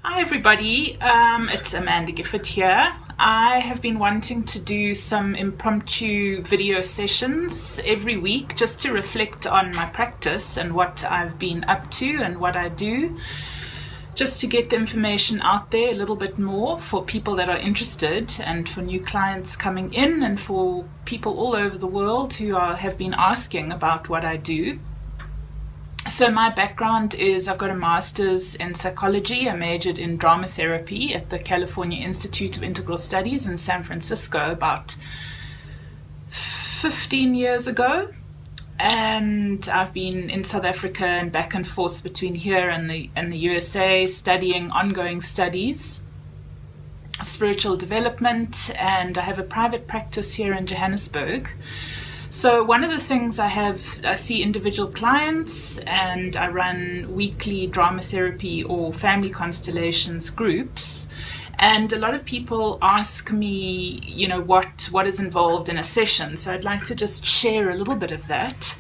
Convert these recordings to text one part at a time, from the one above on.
Hi everybody, it's Amanda Gifford here. I have been wanting to do some impromptu video sessions every week just to reflect on my practice and what I've been up to and what I do, just to get the information out there a little bit more for people that are interested and for new clients coming in and for people all over the world who have been asking about what I do. So my background is I've got a master's in psychology. I majored in drama therapy at the California Institute of Integral Studies in San Francisco about 15 years ago. And I've been in South Africa and back and forth between here and the USA studying ongoing studies, spiritual development, and I have a private practice here in Johannesburg. So one of the things I see individual clients, and I run weekly drama therapy or family constellations groups. And a lot of people ask me, what is involved in a session. So I'd like to just share a little bit of that.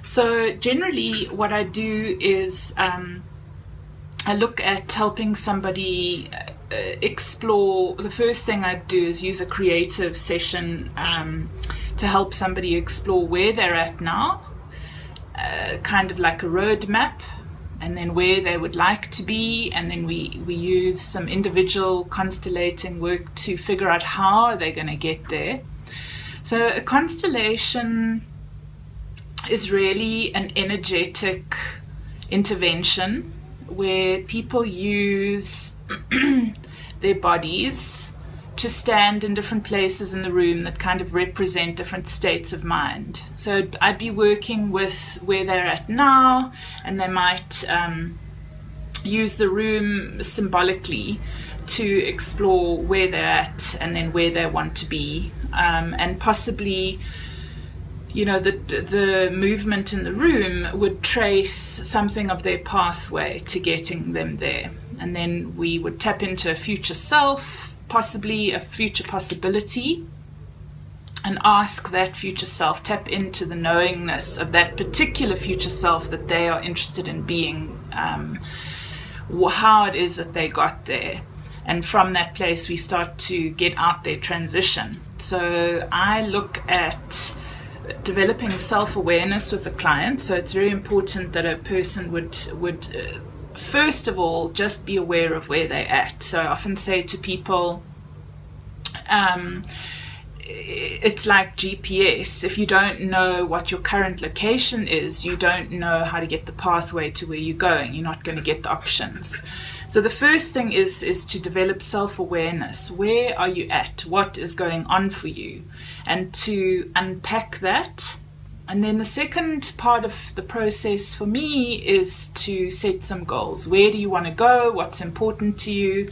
So generally what I do is I look at helping somebody explore. The first thing I do is use a creative session to help somebody explore where they're at now, kind of like a roadmap, and then where they would like to be, and then we use some individual constellating work to figure out how they're going to get there. So a constellation is really an energetic intervention where people use their bodies to stand in different places in the room that kind of represent different states of mind. So I'd be working with where they're at now, and they might use the room symbolically to explore where they're at and then where they want to be, and possibly the movement in the room would trace something of their pathway to getting them there. And then we would tap into a future self, possibly a future possibility, and ask that future self, tap into the knowingness of that particular future self that they are interested in being, how it is that they got there. And from that place we start to get out their transition. So I look at developing self-awareness with the client. So it's very important that a person would first of all just be aware of where they're at. So I often say to people, it's like GPS. If you don't know what your current location is, you don't know how to get the pathway to where you're going. You're not going to get the options. So the first thing is to develop self-awareness. Where are you at? What is going on for you? And to unpack that. And then the second part of the process for me is to set some goals. Where do you want to go? What's important to you?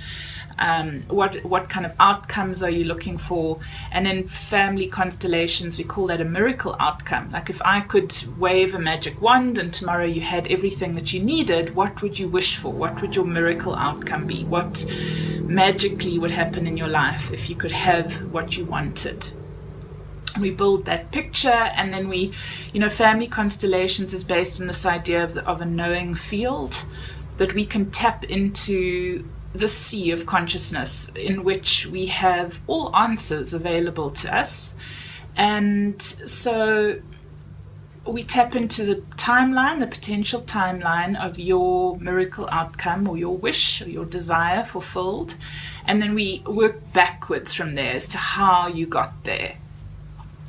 What kind of outcomes are you looking for? And in family constellations, we call that a miracle outcome. Like if I could wave a magic wand and tomorrow you had everything that you needed, what would you wish for? What would your miracle outcome be? What magically would happen in your life if you could have what you wanted? We build that picture, and then Family Constellations is based on this idea of a knowing field, that we can tap into the sea of consciousness in which we have all answers available to us. And so we tap into the timeline, the potential timeline of your miracle outcome or your wish or your desire fulfilled, and then we work backwards from there as to how you got there.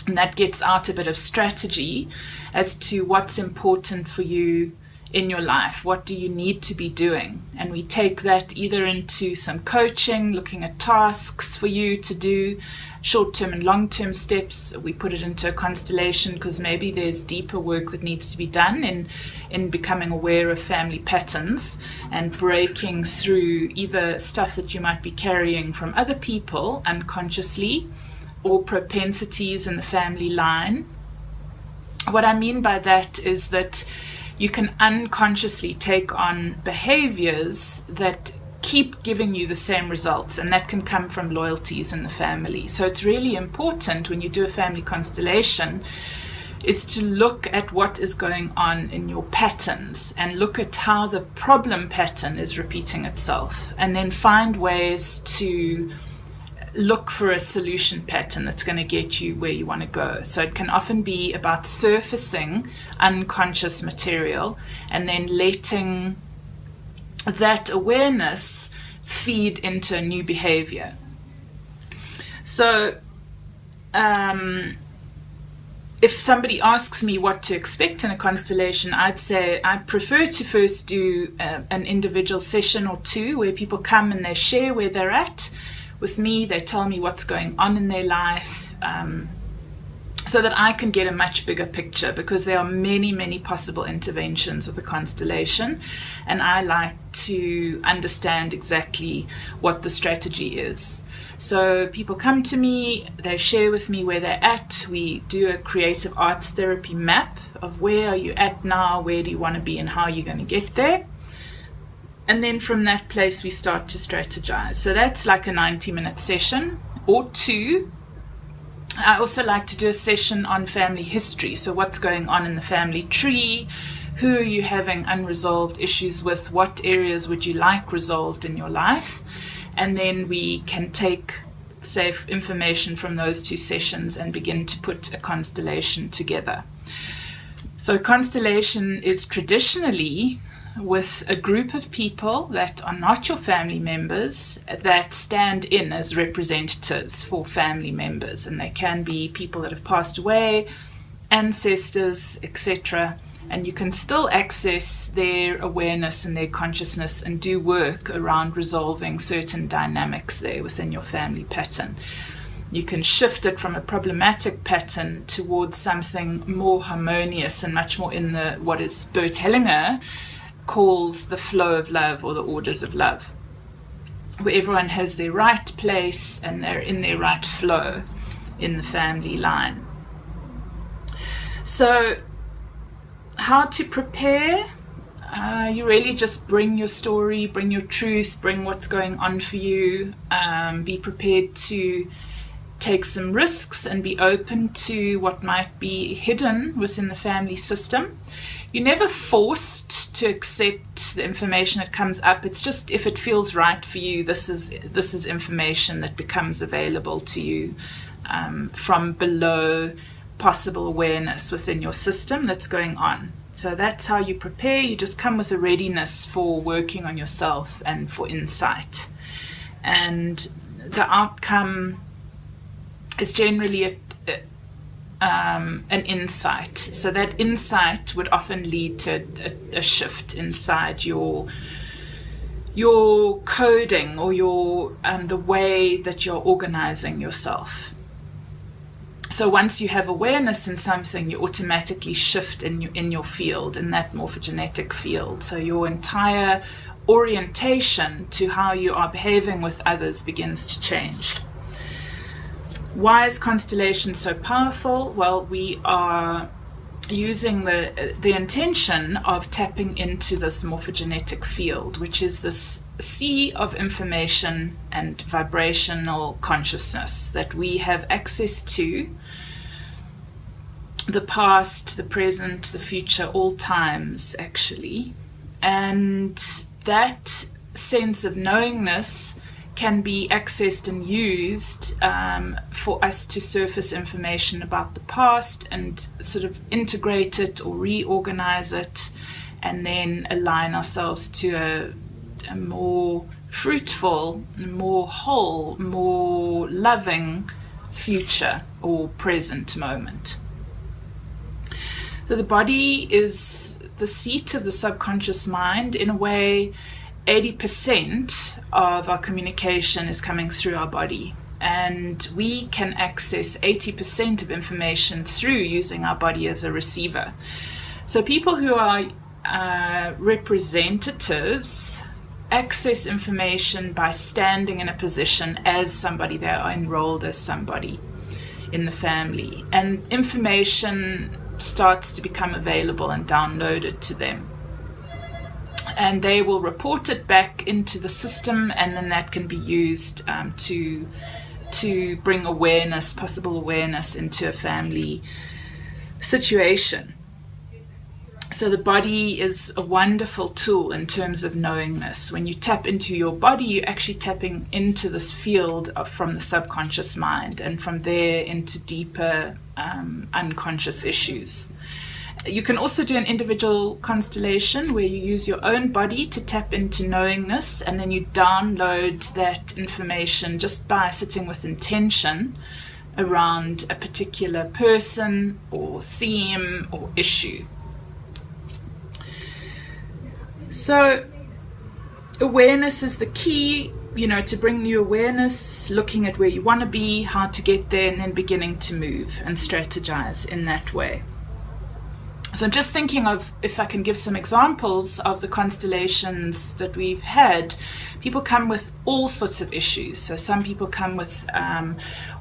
And that gets out a bit of strategy as to what's important for you in your life. What do you need to be doing? And we take that either into some coaching, looking at tasks for you to do, short-term and long-term steps. We put it into a constellation because maybe there's deeper work that needs to be done in becoming aware of family patterns and breaking through either stuff that you might be carrying from other people unconsciously, or propensities in the family line. What I mean by that is that you can unconsciously take on behaviors that keep giving you the same results, and that can come from loyalties in the family. So it's really important when you do a family constellation is to look at what is going on in your patterns and look at how the problem pattern is repeating itself, and then find ways to look for a solution pattern that's going to get you where you want to go. So it can often be about surfacing unconscious material and then letting that awareness feed into a new behavior. So if somebody asks me what to expect in a constellation, I'd say I prefer to first do an individual session or two where people come and they share where they're at with me. They tell me what's going on in their life, so that I can get a much bigger picture, because there are many, many possible interventions of the constellation, and I like to understand exactly what the strategy is. So people come to me, they share with me where they're at. We do a creative arts therapy map of where are you at now, where do you want to be, and how are you going to get there. And then from that place, we start to strategize. So that's like a 90-minute session or two. I also like to do a session on family history. So what's going on in the family tree? Who are you having unresolved issues with? What areas would you like resolved in your life? And then we can take, say, information from those two sessions and begin to put a constellation together. So constellation is traditionally with a group of people that are not your family members that stand in as representatives for family members, and they can be people that have passed away, ancestors, etc., and you can still access their awareness and their consciousness and do work around resolving certain dynamics there within your family pattern. You can shift it from a problematic pattern towards something more harmonious and much more in the what is Bert Hellinger calls the flow of love, or the orders of love, where everyone has their right place and they're in their right flow in the family line. So how to prepare? You really just bring your story, bring your truth, bring what's going on for you. Be prepared to take some risks and be open to what might be hidden within the family system. You're never forced to accept the information that comes up. It's just if it feels right for you, this is information that becomes available to you from below possible awareness within your system that's going on. So that's how you prepare. You just come with a readiness for working on yourself and for insight. And the outcome is generally an insight. So that insight would often lead to a shift inside your coding or your the way that you're organizing yourself. So once you have awareness in something, you automatically shift in your field, in that morphogenetic field. So your entire orientation to how you are behaving with others begins to change. Why is constellation so powerful? Well, we are using the intention of tapping into this morphogenetic field, which is this sea of information and vibrational consciousness that we have access to, the past, the present, the future, all times actually. And that sense of knowingness can be accessed and used for us to surface information about the past and sort of integrate it or reorganize it, and then align ourselves to a more fruitful, more whole, more loving future or present moment. So the body is the seat of the subconscious mind. In a way, 80% of our communication is coming through our body, and we can access 80% of information through using our body as a receiver. So people who are representatives access information by standing in a position as somebody. They are enrolled as somebody in the family, and information starts to become available and downloaded to them. And they will report it back into the system, and then that can be used to bring awareness, possible awareness, into a family situation. So the body is a wonderful tool in terms of knowingness. When you tap into your body, you're actually tapping into this field from the subconscious mind, and from there into deeper unconscious issues. You can also do an individual constellation where you use your own body to tap into knowingness, and then you download that information just by sitting with intention around a particular person or theme or issue. So awareness is the key, to bring new awareness, looking at where you want to be, how to get there, and then beginning to move and strategize in that way. So I'm just thinking of if I can give some examples of the constellations that we've had. People come with all sorts of issues. So some people come with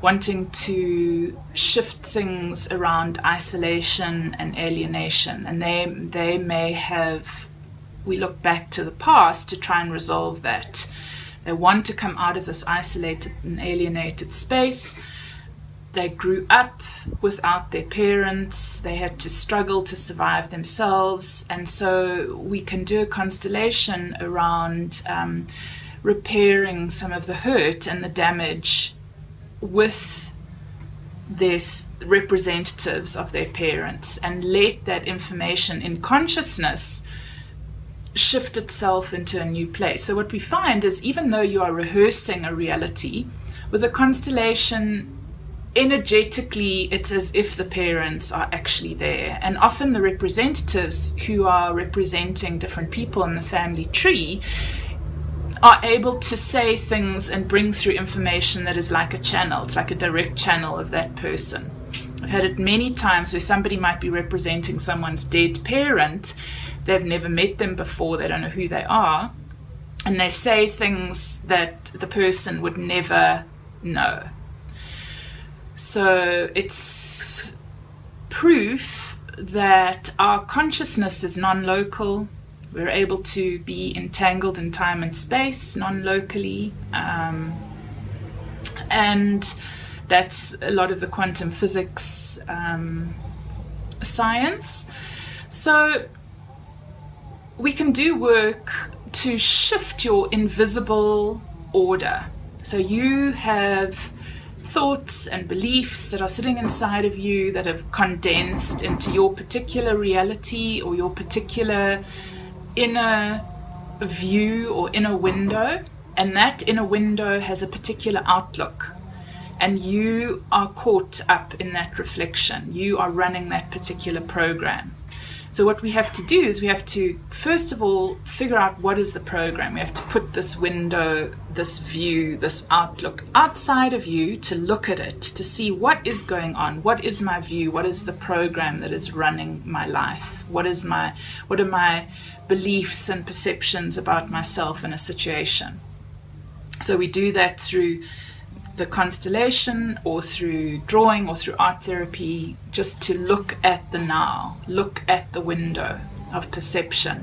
wanting to shift things around isolation and alienation, and they may have, we look back to the past to try and resolve that. They want to come out of this isolated and alienated space. They grew up without their parents. They had to struggle to survive themselves. And so we can do a constellation around repairing some of the hurt and the damage with their representatives of their parents, and let that information in consciousness shift itself into a new place. So what we find is, even though you are rehearsing a reality, with a constellation, energetically it's as if the parents are actually there. And often the representatives who are representing different people in the family tree are able to say things and bring through information that is like a channel. It's like a direct channel of that person. I've had it many times where somebody might be representing someone's dead parent. They've never met them before, they don't know who they are, and they say things that the person would never know. So it's proof that our consciousness is non-local. We're able to be entangled in time and space non-locally, and that's a lot of the quantum physics science. So we can do work to shift your invisible order. So you have thoughts and beliefs that are sitting inside of you that have condensed into your particular reality or your particular inner view or inner window, and that inner window has a particular outlook, and you are caught up in that reflection. You are running that particular program. So what we have to do is we have to, first of all, figure out what is the program. We have to put this window, this view, this outlook outside of you to look at it, to see what is going on. What is my view? What is the program that is running my life? What are my beliefs and perceptions about myself in a situation? So we do that through the constellation or through drawing or through art therapy, just to look at the now, look at the window of perception.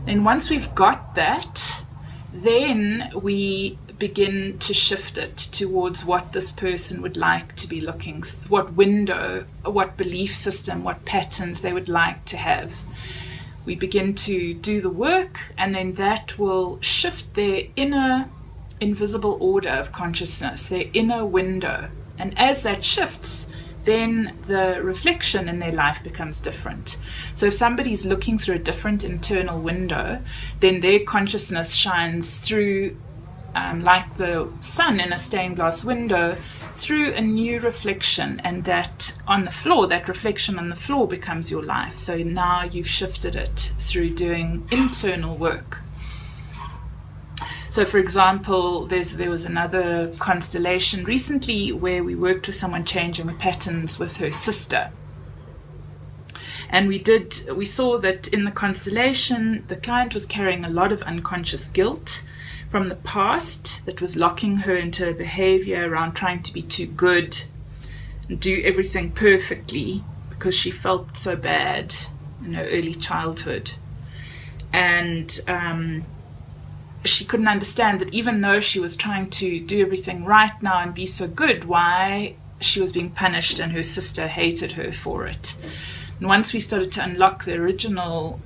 Then once we've got that, then we begin to shift it towards what this person would like to be looking, what window, what belief system, what patterns they would like to have. We begin to do the work, and then that will shift their inner invisible order of consciousness, their inner window. And as that shifts, then the reflection in their life becomes different. So if somebody's looking through a different internal window, then their consciousness shines through, like the sun in a stained glass window, through a new reflection, and that on the floor, that reflection on the floor becomes your life. So now you've shifted it through doing internal work. So, for example, there was another constellation recently where we worked with someone changing the patterns with her sister. And we saw that in the constellation, the client was carrying a lot of unconscious guilt from the past that was locking her into a behavior around trying to be too good and do everything perfectly because she felt so bad in her early childhood. And she couldn't understand that even though she was trying to do everything right now and be so good, why she was being punished and her sister hated her for it. And once we started to unlock the original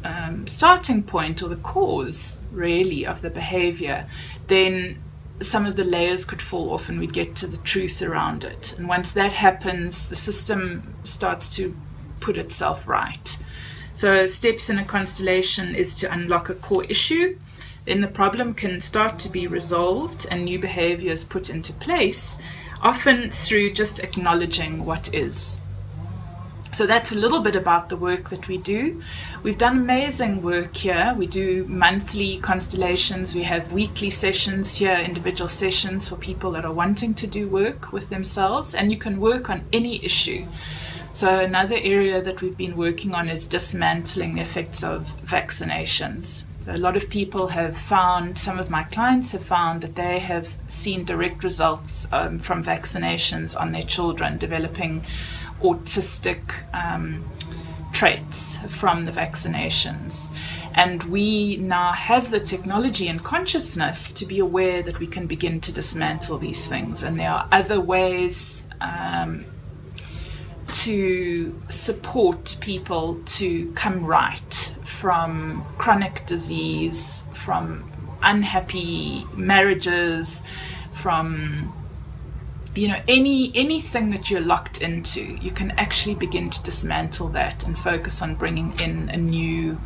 starting point, or the cause really of the behavior, then some of the layers could fall off and we'd get to the truth around it. And once that happens, the system starts to put itself right. So steps in a constellation is to unlock a core issue. Then the problem can start to be resolved and new behaviors put into place, often through just acknowledging what is. So that's a little bit about the work that we do. We've done amazing work here. We do monthly constellations. We have weekly sessions here, individual sessions for people that are wanting to do work with themselves. And you can work on any issue. So another area that we've been working on is dismantling the effects of vaccinations. So a lot of people have found, some of my clients have found that they have seen direct results from vaccinations on their children, developing autistic traits from the vaccinations. And we now have the technology and consciousness to be aware that we can begin to dismantle these things. And there are other ways to support people to come right from chronic disease, from unhappy marriages, from anything that you're locked into. You can actually begin to dismantle that and focus on bringing in a new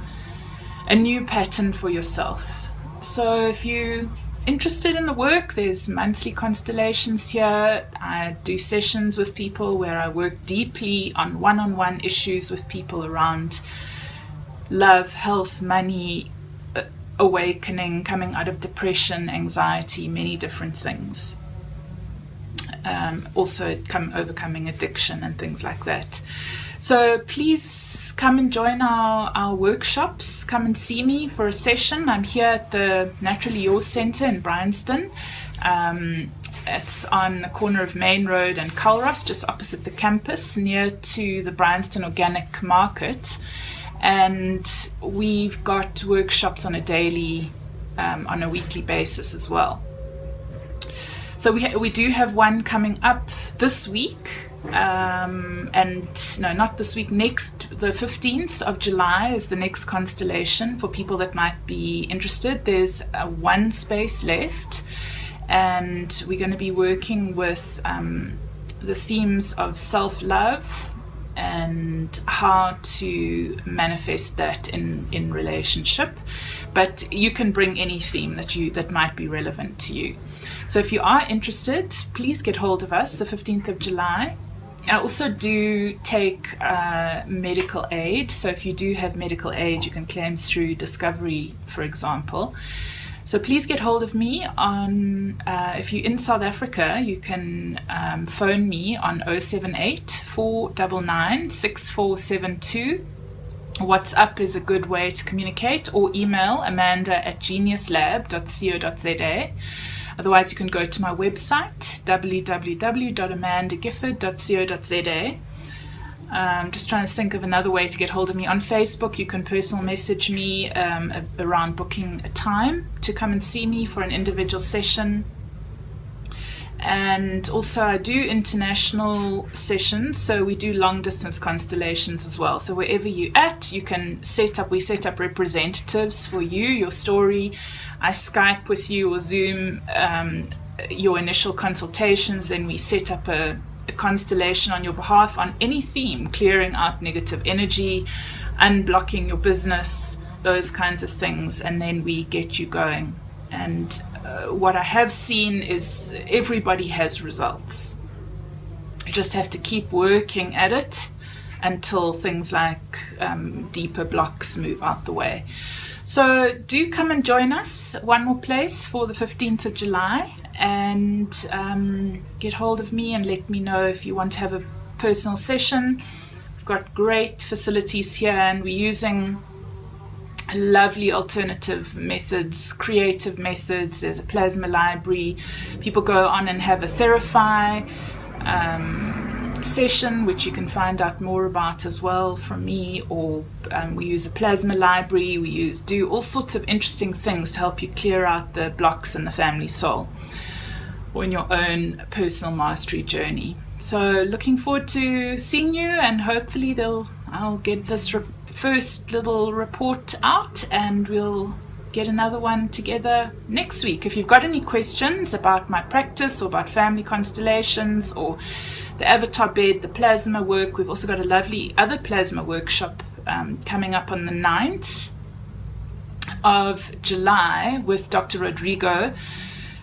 pattern for yourself. So if you're interested in the work, there's monthly constellations here. I do sessions with people where I work deeply on one-on-one issues with people around love, health, money, awakening, coming out of depression, anxiety, many different things. Also overcoming addiction and things like that. So please come and join our workshops. Come and see me for a session. I'm here at the Naturally Yours Centre in Bryanston. It's on the corner of Main Road and Culross, just opposite the campus, near to the Bryanston Organic Market. And we've got workshops on a weekly basis as well. So we do have one coming up this week, not this week, the 15th of July is the next constellation for people that might be interested. There's one space left, and we're going to be working with the themes of self-love and how to manifest that in relationship. But you can bring any theme that might be relevant to you. So if you are interested, please get hold of us the 15th of July. I also do take medical aid. So if you do have medical aid, you can claim through Discovery, for example. So please get hold of me on, if you're in South Africa, you can phone me on 078 499 6472. WhatsApp is a good way to communicate, or email amanda@geniuslab.co.za. Otherwise, you can go to my website, www.amandagifford.co.za. Just trying to think of another way to get hold of me. On Facebook, you can personal message me around booking a time to come and see me for an individual session. And also I do international sessions, so we do long distance constellations as well. So wherever you're at, we set up representatives for you, your story. I Skype with you or Zoom your initial consultations, then we set up a constellation on your behalf on any theme, clearing out negative energy, unblocking your business, those kinds of things, and then we get you going. And what I have seen is everybody has results. You just have to keep working at it until things like deeper blocks move out the way. So do come and join us, one more place, for the 15th of July, and get hold of me and let me know if you want to have a personal session. We've got great facilities here, and we're using lovely alternative methods, creative methods. There's a plasma library. People go on and have a Therify session, which you can find out more about as well from me, or we use a plasma library. We do all sorts of interesting things to help you clear out the blocks in the family soul, or in your own personal mastery journey. So looking forward to seeing you, and hopefully I'll get this first little report out, and we'll get another one together next week. If you've got any questions about my practice or about family constellations or the avatar bed, the plasma work, we've also got a lovely other plasma workshop coming up on the 9th of July with Dr. Rodrigo,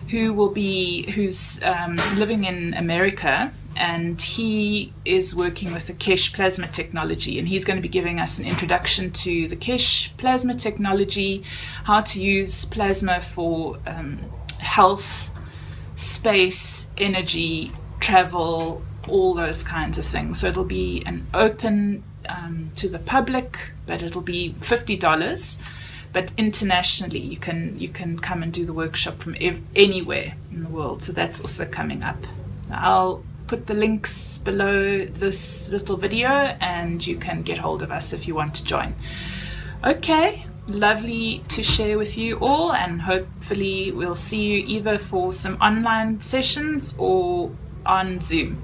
who's living in America, and he is working with the Kesh plasma technology, and he's going to be giving us an introduction to the Kesh plasma technology, how to use plasma for health, space, energy, travel, all those kinds of things. So it'll be an open to the public, but it'll be $50. But internationally, you can come and do the workshop from anywhere in the world. So that's also coming up. I'll put the links below this little video, and you can get hold of us if you want to join. Okay, lovely to share with you all, and hopefully we'll see you either for some online sessions or on Zoom.